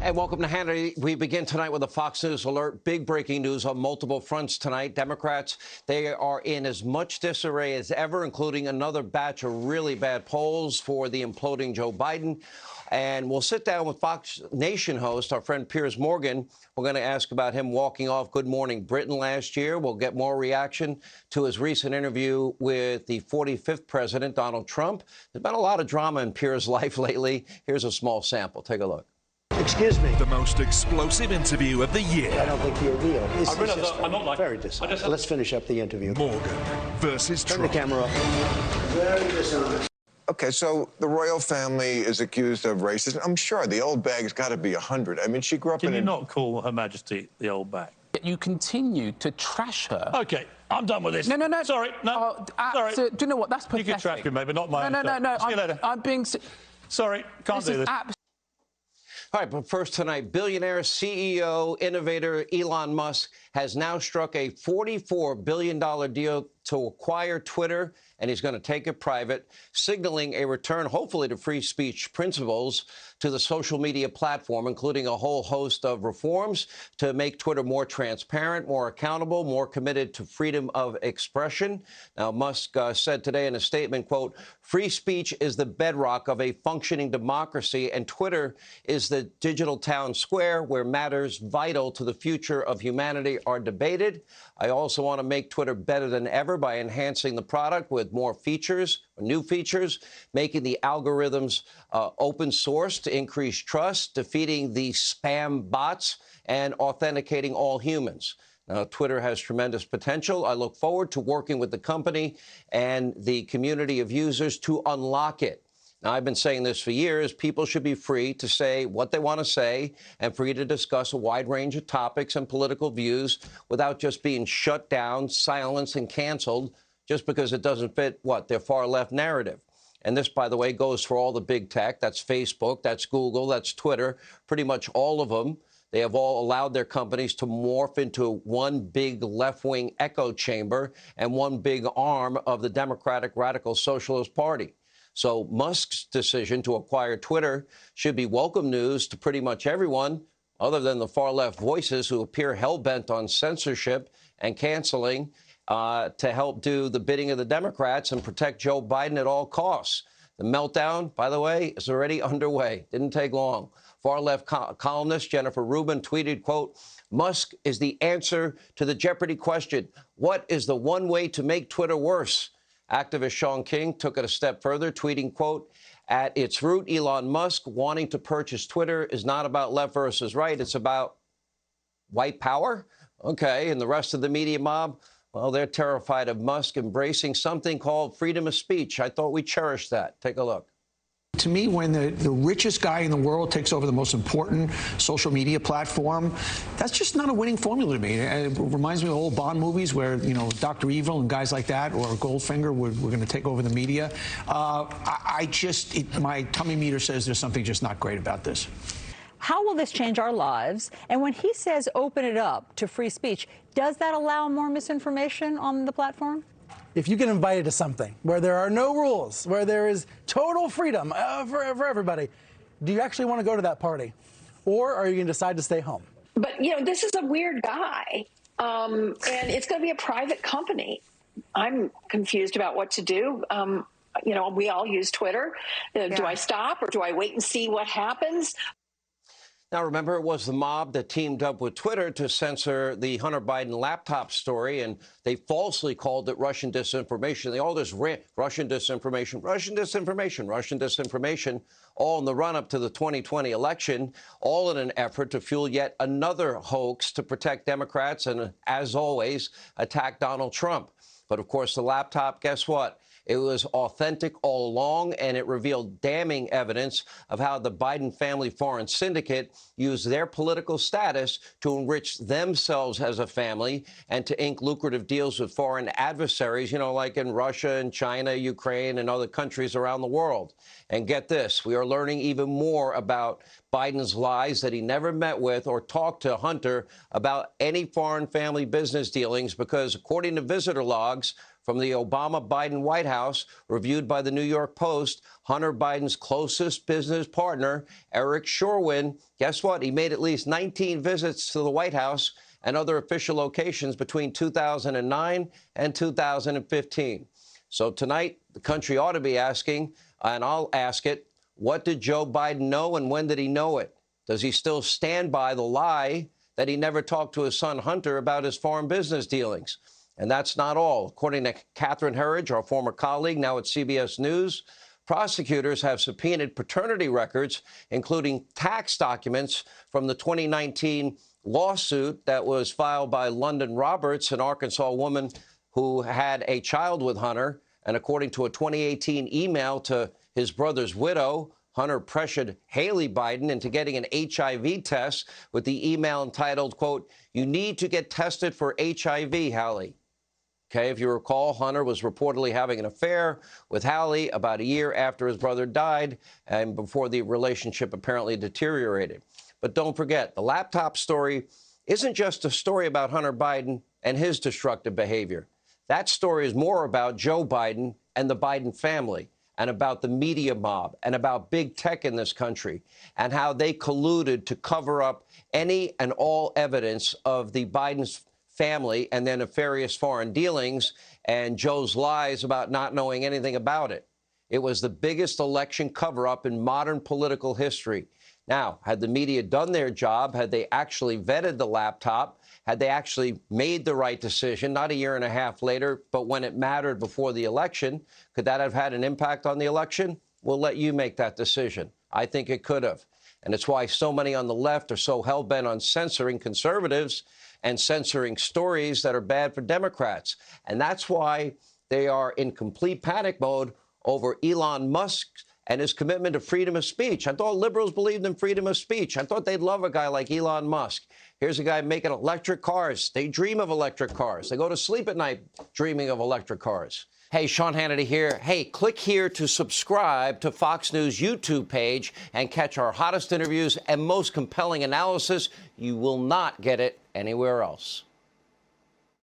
And welcome to Hannity. We begin tonight with a Fox News alert. Big breaking news on multiple fronts tonight. Democrats, they are in as much disarray as ever, including another batch of really bad polls for the imploding Joe Biden. And we'll sit down with Fox Nation host, our friend Piers Morgan. We're going to ask about him walking off Good Morning Britain last year. We'll get more reaction to his recent interview with the 45th president, Donald Trump. There's been a lot of drama in Piers' life lately. Here's a small sample. Take a look. Excuse me. The most explosive interview of the year. I don't think you're real. I'm not like... Very dishonest. Let's finish up the interview. Morgan versus Turn Trump. the camera off. Very dishonest. Okay, so the royal family is accused of racism. I'm sure the old bag's got to be 100. I mean, she grew up in... Can you not call Her Majesty the old bag? You continue to trash her. OK, I'm done with this. No. Sorry, no. Sorry. Do you know what? That's pathetic. You can trash me, maybe not mine. No. See you later. I'm being... Sorry, can't do this. All right, but first tonight, billionaire, CEO, innovator Elon Musk has now struck a $44 billion deal to acquire Twitter, and he's going to take it private, signaling a return, hopefully, to free speech principles to the social media platform, including a whole host of reforms to make Twitter more transparent, more accountable, more committed to freedom of expression. Now, Musk said today in a statement, quote, "Free speech is the bedrock of a functioning democracy, and Twitter is the digital town square where matters vital to the future of humanity are debated. I also want to make Twitter better than ever by enhancing the product with more features, new features, making the algorithms open source to increase trust, defeating the spam bots, and authenticating all humans." Now, Twitter has tremendous potential. I look forward to working with the company and the community of users to unlock it. Now, I've been saying this for years. People should be free to say what they want to say and free to discuss a wide range of topics and political views without just being shut down, silenced, and canceled just because it doesn't fit, their far-left narrative. And this, by the way, goes for all the big tech. That's Facebook, that's Google, that's Twitter, pretty much all of them. They have all allowed their companies to morph into one big left-wing echo chamber and one big arm of the Democratic Radical Socialist Party. So Musk's decision to acquire Twitter should be welcome news to pretty much everyone, other than the far-left voices who appear hell-bent on censorship and canceling to help do the bidding of the Democrats and protect Joe Biden at all costs. The meltdown, by the way, is already underway. Didn't take long. Far-left columnist Jennifer Rubin tweeted, quote, "Musk is the answer to the Jeopardy question. What is the one way to make Twitter worse?" Activist Sean King took it a step further, tweeting, quote, "At its root, Elon Musk wanting to purchase Twitter is not about left versus right. It's about white power." Okay, and the rest of the media mob, well, they're terrified of Musk embracing something called freedom of speech. I thought we cherished that. Take a look. To me, when the richest guy in the world takes over the most important social media platform, that's just not a winning formula to me. It reminds me of old Bond movies where, Dr. Evil and guys like that, or Goldfinger, were going to take over the media. My tummy meter says there's something just not great about this. How will this change our lives? And when he says open it up to free speech, does that allow more misinformation on the platform? If you get invited to something where there are no rules, where there is total freedom for everybody, do you actually want to go to that party? Or are you going to decide to stay home? But, this is a weird guy, and it's going to be a private company. I'm confused about what to do. We all use Twitter. Do I stop or do I wait and see what happens? Now, remember, it was the mob that teamed up with Twitter to censor the Hunter Biden laptop story, and they falsely called it Russian disinformation. They all just ran Russian disinformation, Russian disinformation, Russian disinformation, all in the run-up to the 2020 election, all in an effort to fuel yet another hoax to protect Democrats and, as always, attack Donald Trump. But, of course, the laptop, guess what? It was authentic all along, and it revealed damning evidence of how the Biden family foreign syndicate used their political status to enrich themselves as a family and to ink lucrative deals with foreign adversaries, like in Russia and China, Ukraine, and other countries around the world. And get this, we are learning even more about Biden's lies that he never met with or talked to Hunter about any foreign family business dealings because, according to visitor logs from the Obama-Biden White House, reviewed by the New York Post, Hunter Biden's closest business partner, Eric Schwerin, guess what? He made at least 19 visits to the White House and other official locations between 2009 and 2015. So tonight, the country ought to be asking, and I'll ask it, what did Joe Biden know and when did he know it? Does he still stand by the lie that he never talked to his son Hunter about his foreign business dealings? And that's not all. According to Catherine Herridge, our former colleague, now at CBS News, prosecutors have subpoenaed paternity records, including tax documents from the 2019 lawsuit that was filed by London Roberts, an Arkansas woman who had a child with Hunter. And according to a 2018 email to his brother's widow, Hunter pressured Haley Biden into getting an HIV test with the email entitled, quote, "You need to get tested for HIV, Hallie." Okay, if you recall, Hunter was reportedly having an affair with Hallie about a year after his brother died and before the relationship apparently deteriorated. But don't forget, the laptop story isn't just a story about Hunter Biden and his destructive behavior. That story is more about Joe Biden and the Biden family, and about the media mob, and about big tech in this country, and how they colluded to cover up any and all evidence of the Biden's family and their nefarious foreign dealings and Joe's lies about not knowing anything about it. It was the biggest election cover-up in modern political history. Now, had the media done their job, had they actually vetted the laptop, had they actually made the right decision, not a year and a half later, but when it mattered before the election, could that have had an impact on the election? We'll let you make that decision. I think it could have. And it's why so many on the left are so hell-bent on censoring conservatives and censoring stories that are bad for Democrats. And that's why they are in complete panic mode over Elon Musk and his commitment to freedom of speech. I thought liberals believed in freedom of speech. I thought they'd love a guy like Elon Musk. Here's a guy making electric cars. They dream of electric cars. They go to sleep at night dreaming of electric cars. Hey, Sean Hannity here. Hey, click here to subscribe to Fox News YouTube page and catch our hottest interviews and most compelling analysis. You will not get it anywhere else.